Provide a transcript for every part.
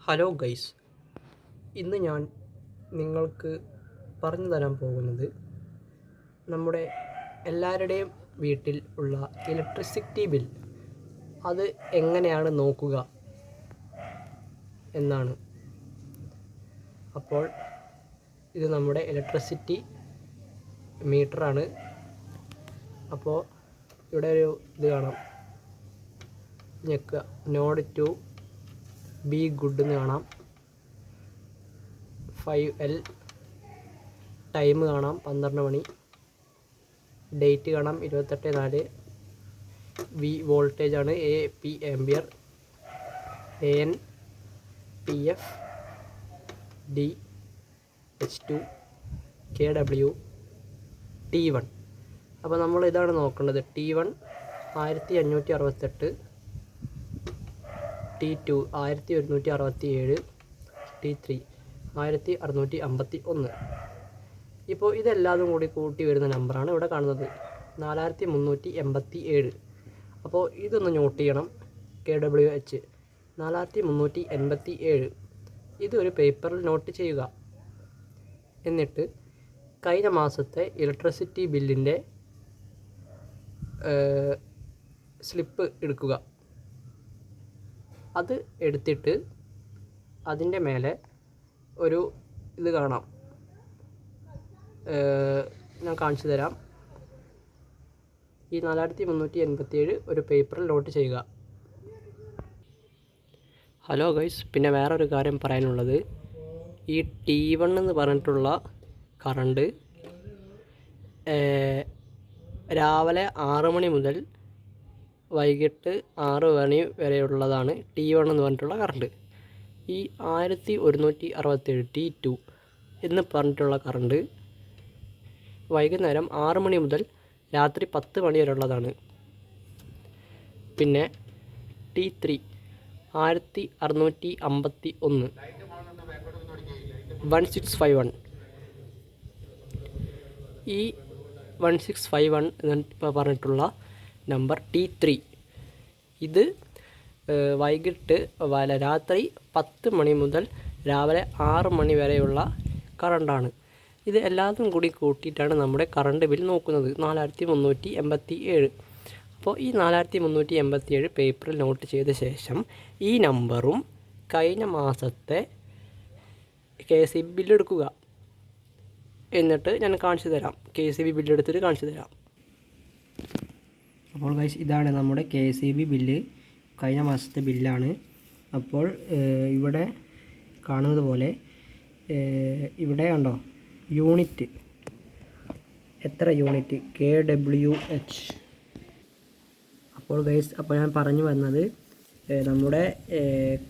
Hello guys, ഇന്ന് ഞാൻ നിങ്ങൾക്ക് പറഞ്ഞു തരാൻ പോകുന്നത് നമ്മുടെ എല്ലാവരുടെയും വീട്ടിൽ ഉള്ള ഇലക്ട്രിസിറ്റി ബിൽ അത് എങ്ങനെയാണ് നോക്കുക എന്നാണ്. അപ്പോൾ ഇത് നമ്മുടെ ഇലക്ട്രിസിറ്റി മീറ്ററാണ്. അപ്പോൾ ഇവിടെ ഒരു ഇത് കാണാം, ഞെക്കുക, നോഡ് 2 ബി ഗുഡ് എന്ന് കാണാം. 5L ടൈം കാണാം 12 മണി. ഡേറ്റ് കാണാം 28/4. വി വോൾട്ടേജ് ആണ്, AP ampere. AN PF D H2 KW T1. അപ്പോൾ നമ്മൾ ഇതാണ് നോക്കേണ്ടത്. T1 1568, T2 1167, T3 1651. ഇപ്പോൾ ഇതെല്ലാതും കൂടി കൂട്ടി വരുന്ന നമ്പറാണ് ഇവിടെ കാണുന്നത്, 4387. അപ്പോൾ ഇതൊന്ന് നോട്ട് ചെയ്യണം. KWH 4387. ഇതൊരു പേപ്പറിൽ നോട്ട് ചെയ്യുക. എന്നിട്ട് കഴിഞ്ഞ മാസത്തെ ഇലക്ട്രിസിറ്റി ബില്ലിൻ്റെ സ്ലിപ്പ് എടുക്കുക. അത് എടുത്തിട്ട് അതിൻ്റെ മേലെ ഒരു ഇത് കാണാം, ഞാൻ കാണിച്ചു തരാം. ഈ 4387 ഒരു പേപ്പറിൽ നോട്ട് ചെയ്യുക. ഹലോ ഗൈസ്, പിന്നെ വേറൊരു കാര്യം പറയാനുള്ളത്, ഈ T1 എന്ന് പറഞ്ഞിട്ടുള്ള കറണ്ട് രാവിലെ 6 മണി മുതൽ വൈകിട്ട് 6 മണി വരെയുള്ളതാണ് T1 എന്ന് പറഞ്ഞിട്ടുള്ള കറണ്ട്. ഈ 1167 T2 എന്ന് പറഞ്ഞിട്ടുള്ള കറണ്ട് വൈകുന്നേരം 6 മണി മുതൽ രാത്രി 10 മണി വരെയുള്ളതാണ്. പിന്നെ T3 1651 1651. ഈ 1651 എന്ന് പറഞ്ഞിട്ടുള്ള നമ്പർ T3 ഇത് വൈകിട്ട് രാത്രി 10 മണി മുതൽ രാവിലെ 6 മണി വരെയുള്ള കറണ്ടാണ്. ഇത് എല്ലാതും കൂടി കൂട്ടിയിട്ടാണ് നമ്മുടെ കറണ്ട് ബിൽ നോക്കുന്നത്, 4387. അപ്പോൾ ഈ 4387 പേപ്പറിൽ നോട്ട് ചെയ്ത ശേഷം ഈ നമ്പറും കഴിഞ്ഞ മാസത്തെ KCB ബില്ലെടുക്കുക. എന്നിട്ട് ഞാൻ കാണിച്ചു തരാം, KCB ബില്ലെടുത്തിട്ട് കാണിച്ചു തരാം. അപ്പോൾ ഗൈസ്, ഇതാണ് നമ്മുടെ KCB ബില്ല്, കഴിഞ്ഞ മാസത്തെ ബില്ലാണ്. അപ്പോൾ ഇവിടെ കാണുന്നത് പോലെ ഇവിടെ കണ്ടോ യൂണിറ്റ്, എത്ര യൂണിറ്റ്, KWH. അപ്പോൾ ഗൈസ്, അപ്പോൾ ഞാൻ പറഞ്ഞു വന്നത് നമ്മുടെ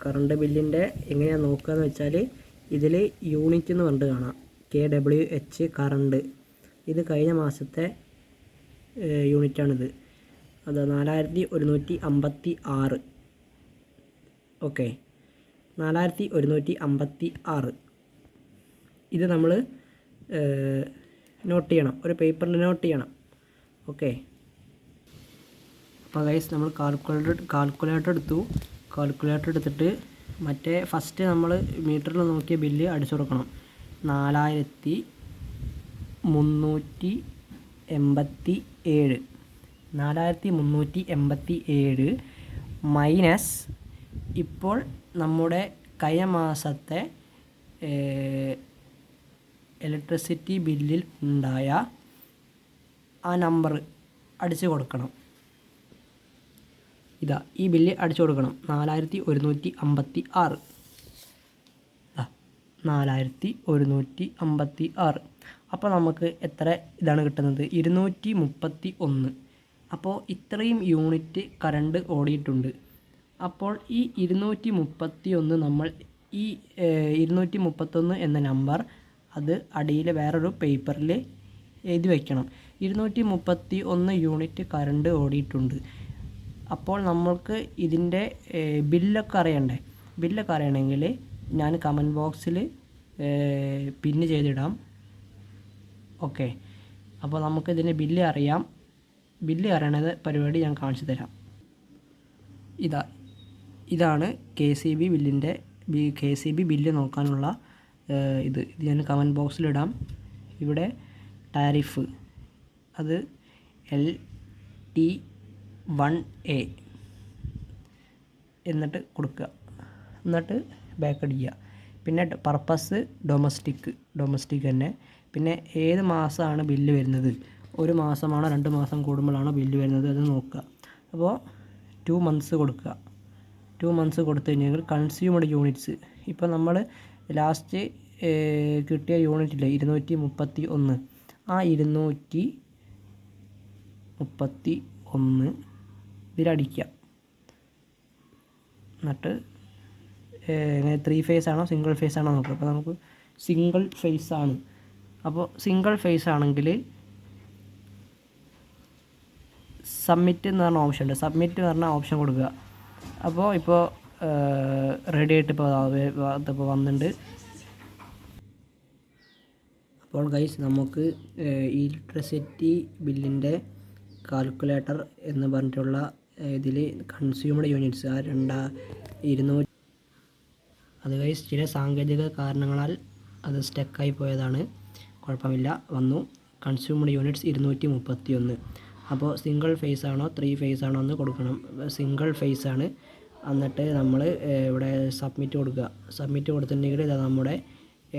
കറണ്ട് ബില്ലിൻ്റെ എങ്ങനെയാണ് നോക്കുക എന്ന് വെച്ചാൽ, ഇതിൽ യൂണിറ്റ് എന്ന് പറഞ്ഞിട്ട് കാണാം, KWH കറണ്ട്. ഇത് കഴിഞ്ഞ മാസത്തെ യൂണിറ്റാണിത്, അത് 4156. ഓക്കെ, 4156. ഇത് നമ്മൾ നോട്ട് ചെയ്യണം, ഒരു പേപ്പറിൽ നോട്ട് ചെയ്യണം. ഓക്കെ, അപ്പോൾ ഗൈസ്, നമ്മൾ കാൽക്കുലേറ്റർ എടുത്തു. കാൽക്കുലേറ്റർ എടുത്തിട്ട് മറ്റേ ഫസ്റ്റ് നമ്മൾ മീറ്ററിൽ നോക്കിയ ബില്ല് അടിച്ചു കൊടുക്കണം. 4387. 4387 മൈനസ് ഇപ്പോൾ നമ്മുടെ കഴിഞ്ഞ മാസത്തെ ഇലക്ട്രിസിറ്റി ബില്ലിൽ ഉണ്ടായ ആ നമ്പർ അടിച്ചു കൊടുക്കണം. ഇതാ ഈ ബില്ല് അടിച്ചു കൊടുക്കണം, 4156. 4156. അപ്പോൾ നമുക്ക് എത്ര ഇതാണ് കിട്ടുന്നത്, 231. അപ്പോൾ ഇത്രയും യൂണിറ്റ് കറണ്ട് ഓടിയിട്ടുണ്ട്. അപ്പോൾ ഈ 231 നമ്മൾ ഈ 231 എന്ന നമ്പർ അത് അടിയിൽ വേറൊരു പേപ്പറിൽ എഴുതി വയ്ക്കണം. 231 യൂണിറ്റ് കറണ്ട് ഓടിയിട്ടുണ്ട്. അപ്പോൾ നമ്മൾക്ക് ഇതിൻ്റെ ബില്ലൊക്കെ അറിയണ്ടേ? ബില്ലൊക്കെ അറിയണമെങ്കിൽ ഞാൻ കമൻറ്റ് ബോക്സിൽ പിന്ന് ചെയ്തിടാം. ഓക്കെ, അപ്പോൾ നമുക്ക് ഇതിൻ്റെ ബില്ല് അറിയാം. ബില്ല് അറിയണത് പരിപാടി ഞാൻ കാണിച്ചു തരാം. ഇതാണ് KCB ബില്ലിൻ്റെ KCB ബില്ല് നോക്കാനുള്ള ഇത് ഞാൻ കമൻറ്റ് ബോക്സിലിടാം. ഇവിടെ ടാരിഫ് അത് LT1A എന്നിട്ട് കൊടുക്കുക, എന്നിട്ട് ബാക്ക് അടിക്കുക. പിന്നെ പർപ്പസ് ഡൊമസ്റ്റിക് തന്നെ. പിന്നെ ഏത് മാസമാണ് ബില്ല് വരുന്നത്, 1 മാസമാണോ 2 മാസം കൂടുമ്പോഴാണോ ബില്ല് വരുന്നത് അത് നോക്കുക. അപ്പോൾ 2 months കൊടുക്കുക. 2 months കൊടുത്തു കഴിഞ്ഞാൽ കൺസ്യൂമഡ് യൂണിറ്റ്സ്, ഇപ്പോൾ നമ്മൾ ലാസ്റ്റ് കിട്ടിയ യൂണിറ്റില്ലേ 231, ആ 231 ഇതിലടിക്കുക. എന്നിട്ട് 3 phase ആണോ സിംഗിൾ ഫേസ് ആണോ നോക്കുക. അപ്പോൾ നമുക്ക് സിംഗിൾ ഫേസ് ആണ്. അപ്പോൾ സിംഗിൾ ഫേസ് ആണെങ്കിൽ സബ്മിറ്റ് എന്ന് പറഞ്ഞ ഓപ്ഷൻ ഉണ്ട്. സബ്മിറ്റ് എന്ന് പറഞ്ഞ ഓപ്ഷൻ കൊടുക്കുക. അപ്പോൾ ഇപ്പോൾ റെഡി ആയിട്ട് ഇപ്പോൾ വന്നിട്ടുണ്ട്. അപ്പോൾ ഗൈസ് നമുക്ക് ഇലക്ട്രിസിറ്റി ബില്ലിൻ്റെ കാൽക്കുലേറ്റർ എന്ന് പറഞ്ഞിട്ടുള്ള ഇതിൽ കൺസ്യൂമഡ് യൂണിറ്റ്സ് 200 അത് ഗൈസ് ചില സാങ്കേതിക കാരണങ്ങളാൽ അത് സ്റ്റക്കായി പോയതാണ്. കുഴപ്പമില്ല, വന്നു. Consumed units 231. അപ്പോൾ സിംഗിൾ ഫേസ് ആണോ 3 phase ആണോ എന്ന് കൊടുക്കണം. സിംഗിൾ ഫേസ് ആണ്. എന്നിട്ട് നമ്മൾ ഇവിടെ സബ്മിറ്റ് കൊടുക്കുക. സബ്മിറ്റ് കൊടുത്തിട്ടുണ്ടെങ്കിൽ ഇത് നമ്മുടെ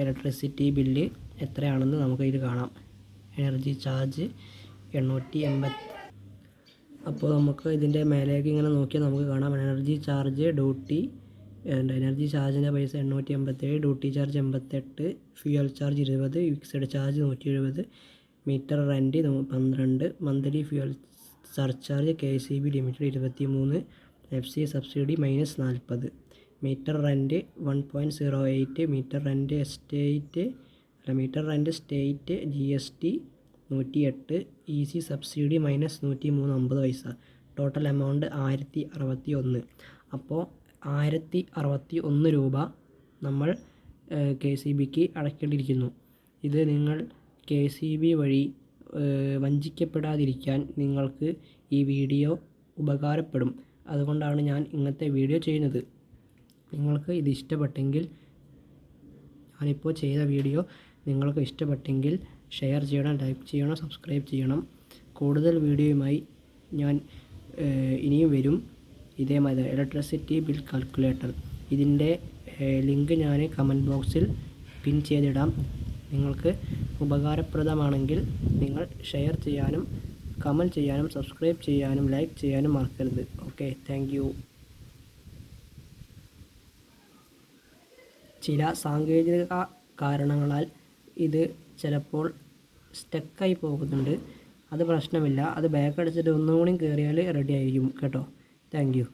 ഇലക്ട്രിസിറ്റി ബില്ല് എത്രയാണെന്ന് നമുക്ക് ഇതിൽ കാണാം. Energy charge 880. അപ്പോൾ നമുക്ക് ഇതിൻ്റെ മേലേക്ക് ഇങ്ങനെ നോക്കിയാൽ നമുക്ക് കാണാം എനർജി ചാർജ് ഡ്യൂട്ടി. എനർജി ചാർജിൻ്റെ പൈസ 887, duty charge 88, fuel charge 20, fixed charge 170, meter rent 12, monthly fuel surcharge KCB limited 23, FC subsidy -40, meter rent 1.08, meter rent state GST 108, EC subsidy -103.50 പൈസ. Total amount 1061. അപ്പോൾ 1061 രൂപ നമ്മൾ KCBക്ക് അടയ്ക്കേണ്ടിയിരിക്കുന്നു. ഇത് നിങ്ങൾ KCB വഴി വഞ്ചിക്കപ്പെടാതിരിക്കാൻ നിങ്ങൾക്ക് ഈ വീഡിയോ ഉപകാരപ്പെടും. അതുകൊണ്ടാണ് ഞാൻ ഇങ്ങനത്തെ വീഡിയോ ചെയ്യുന്നത്. നിങ്ങൾക്ക് ഇത് ഇഷ്ടപ്പെട്ടെങ്കിൽ, ഞാനിപ്പോൾ ചെയ്ത വീഡിയോ നിങ്ങൾക്ക് ഇഷ്ടപ്പെട്ടെങ്കിൽ ഷെയർ ചെയ്യണം, ലൈക്ക് ചെയ്യണം, സബ്സ്ക്രൈബ് ചെയ്യണം. കൂടുതൽ വീഡിയോയുമായി ഞാൻ ഇനിയും വരും. ഇതേമാതിരി ഇലക്ട്രിസിറ്റി ബിൽ കാൽക്കുലേറ്റർ ഇതിൻ്റെ ലിങ്ക് ഞാൻ കമൻറ്റ് ബോക്സിൽ പിൻ ചെയ്തിടാം. നിങ്ങൾക്ക് ഉപകാരപ്രദമാണെങ്കിൽ നിങ്ങൾ ഷെയർ ചെയ്യാനും കമൻറ്റ് ചെയ്യാനും സബ്സ്ക്രൈബ് ചെയ്യാനും ലൈക്ക് ചെയ്യാനും മറക്കരുത്. Okay, thank you. ചില സാങ്കേതിക കാരണങ്ങളാൽ ഇത് ചിലപ്പോൾ സ്റ്റക്കായി പോകുന്നുണ്ട്. അത് പ്രശ്നമില്ല, അത് ബാക്ക് അടിച്ചിട്ട് ഒന്നുകൂടി കയറിയാൽ റെഡി ആയിരിക്കും കേട്ടോ. Thank you.